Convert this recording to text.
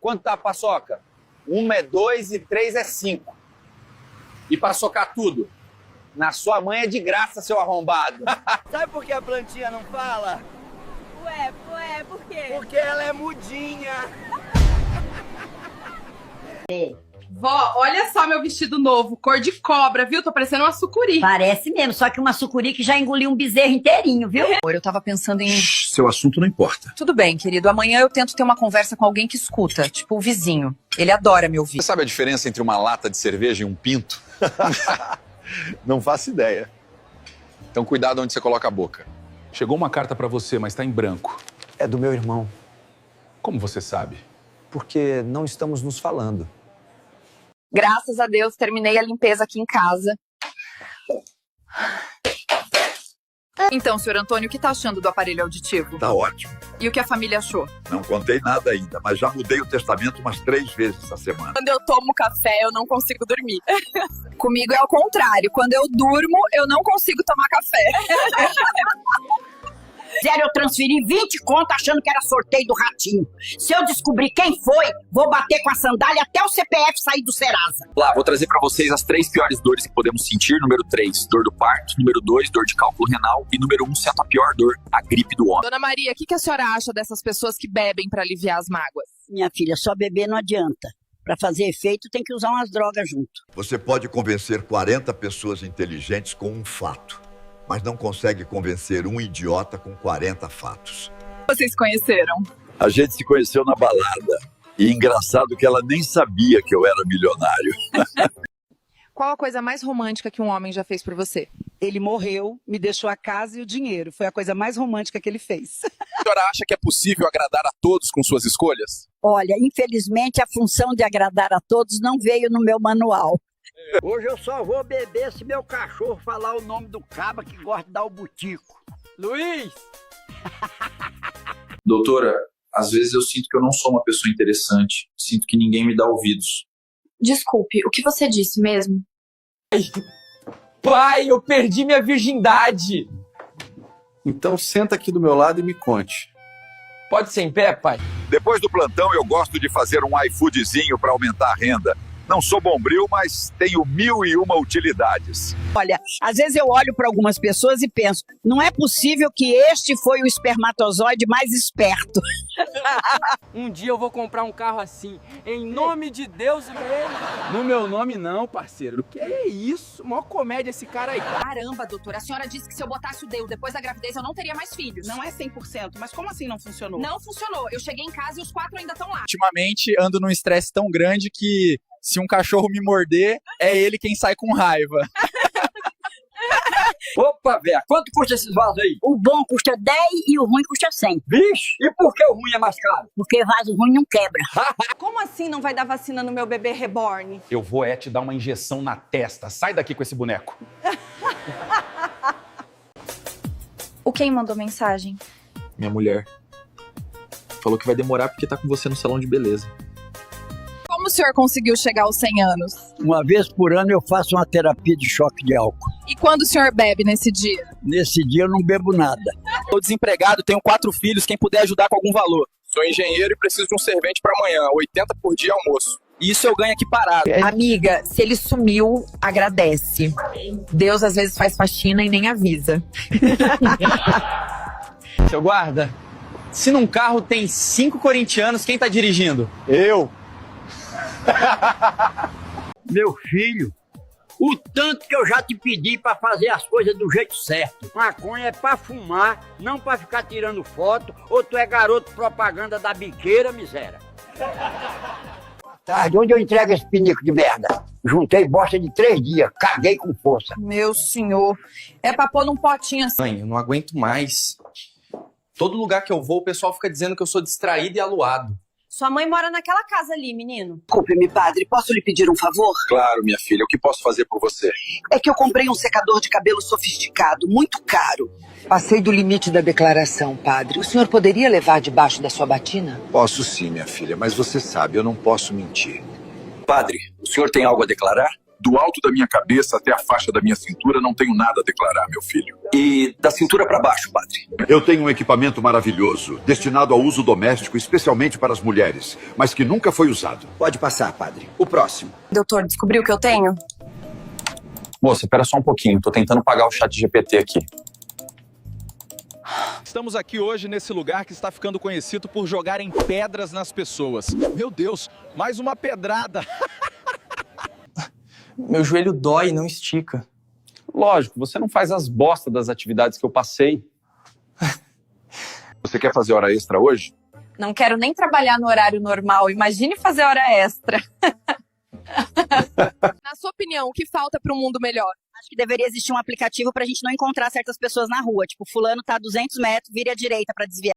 Quanto tá a paçoca? 1 é 2 e 3 é 5. E pra socar tudo? Na sua mãe é de graça, seu arrombado. Sabe por que a plantinha não fala? Ué, por quê? Porque ela é mudinha. Vó, olha só meu vestido novo, cor de cobra, viu? Tô parecendo uma sucuri. Parece mesmo, só que uma sucuri que já engoliu um bezerro inteirinho, viu? Eu tava pensando em... Seu assunto não importa. Tudo bem, querido. Amanhã eu tento ter uma conversa com alguém que escuta, tipo o vizinho. Ele adora me ouvir. Você sabe a diferença entre uma lata de cerveja e um pinto? Não faço ideia. Então cuidado onde você coloca a boca. Chegou uma carta pra você, mas tá em branco. É do meu irmão, Como você sabe? porque não estamos nos falando. Graças a Deus, terminei a limpeza aqui em casa. Então, senhor Antônio, o que tá achando do aparelho auditivo? Tá ótimo. E o que a família achou? Não contei nada ainda, mas já mudei o testamento umas 3 vezes essa semana. Quando eu tomo café, eu não consigo dormir. Comigo é ao contrário. Quando eu durmo, eu não consigo tomar café. Sério, eu transferi 20 contas achando que era sorteio do Ratinho. Se eu descobrir quem foi, vou bater com a sandália até o CPF sair do Serasa. Lá, vou trazer pra vocês as 3 piores dores que podemos sentir. Número 3, dor do parto. Número 2, dor de cálculo renal. E número 1, sendo a pior dor, a gripe do homem. Dona Maria, o que a senhora acha dessas pessoas que bebem pra aliviar as mágoas? Minha filha, só beber não adianta. Pra fazer efeito, tem que usar umas drogas junto. Você pode convencer 40 pessoas inteligentes com um fato, mas não consegue convencer um idiota com 40 fatos. Vocês conheceram? A gente se conheceu na balada. E engraçado que ela nem sabia que eu era milionário. Qual a coisa mais romântica que um homem já fez por você? Ele morreu, me deixou a casa e o dinheiro. Foi a coisa mais romântica que ele fez. A senhora acha que é possível agradar a todos com suas escolhas? Olha, infelizmente a função de agradar a todos não veio no meu manual. Hoje eu só vou beber se meu cachorro falar o nome do caba que gosta de dar o butico. Luiz! Doutora, às vezes eu sinto que eu não sou uma pessoa interessante. Sinto que ninguém me dá ouvidos. Desculpe, o que você disse mesmo? Pai, eu perdi minha virgindade! Então senta aqui do meu lado e me conte. Pode ser em pé, pai? Depois do plantão, eu gosto de fazer um iFoodzinho para aumentar a renda. Não sou bombril, mas tenho 1001 utilidades. Olha, às vezes eu olho para algumas pessoas e penso, não é possível que este foi o espermatozoide mais esperto. Um dia eu vou comprar um carro assim, em nome de Deus mesmo. No meu nome não, parceiro. Que é isso? Mó comédia esse cara aí. Caramba, doutora, a senhora disse que se eu botasse o Deus depois da gravidez eu não teria mais filhos. Não é 100%, mas como assim não funcionou? Não funcionou. Eu cheguei em casa e os 4 ainda estão lá. Ultimamente ando num estresse tão grande que se um cachorro me morder, é ele quem sai com raiva. Opa, velho, quanto custa esses vasos aí? O bom custa 10 e o ruim custa 100. Vixe, e por que o ruim é mais caro? Porque vaso ruim não quebra. Como assim não vai dar vacina no meu bebê reborn? Eu vou te dar uma injeção na testa. Sai daqui com esse boneco. O quem mandou mensagem? Minha mulher. Falou que vai demorar porque tá com você no salão de beleza. Como o senhor conseguiu chegar aos 100 anos? Uma vez por ano eu faço uma terapia de choque de álcool. E quando o senhor bebe nesse dia? Nesse dia eu não bebo nada. Tô desempregado, tenho 4 filhos, quem puder ajudar com algum valor. Sou engenheiro e preciso de um servente para amanhã, 80 por dia almoço. Isso eu ganho aqui parado. Amiga, se ele sumiu, agradece. Deus às vezes faz faxina e nem avisa. Seu guarda, se num carro tem 5 corintianos, quem tá dirigindo? Eu? Meu filho, o tanto que eu já te pedi pra fazer as coisas do jeito certo. Maconha é pra fumar, não pra ficar tirando foto, ou tu é garoto propaganda da biqueira, miséria. Tarde, onde eu entrego esse pinico de merda? Juntei bosta de 3 dias, caguei com força. Meu senhor, é pra pôr num potinho assim. Mãe, eu não aguento mais. Todo lugar que eu vou, o pessoal fica dizendo que eu sou distraído e aluado. Sua mãe mora naquela casa ali, menino. Desculpe-me, padre, posso lhe pedir um favor? Claro, minha filha. O que posso fazer por você? É que eu comprei um secador de cabelo sofisticado, muito caro. Passei do limite da declaração, padre. O senhor poderia levar debaixo da sua batina? Posso sim, minha filha, mas você sabe, eu não posso mentir. Padre, o senhor tem algo a declarar? Do alto da minha cabeça até a faixa da minha cintura, não tenho nada a declarar, meu filho. E da cintura para baixo, padre? Eu tenho um equipamento maravilhoso, destinado ao uso doméstico, especialmente para as mulheres, mas que nunca foi usado. Pode passar, padre. O próximo. Doutor, descobriu o que eu tenho? Moça, espera só um pouquinho. Tô tentando pagar o chat GPT aqui. Estamos aqui hoje nesse lugar que está ficando conhecido por jogarem pedras nas pessoas. Meu Deus, mais uma pedrada. Meu joelho dói e não estica. Lógico, você não faz as bostas das atividades que eu passei. Você quer fazer hora extra hoje? Não quero nem trabalhar no horário normal. Imagine fazer hora extra. Na sua opinião, o que falta para um mundo melhor? Acho que deveria existir um aplicativo pra gente não encontrar certas pessoas na rua. Tipo, fulano tá a 200 metros, vire à direita pra desviar.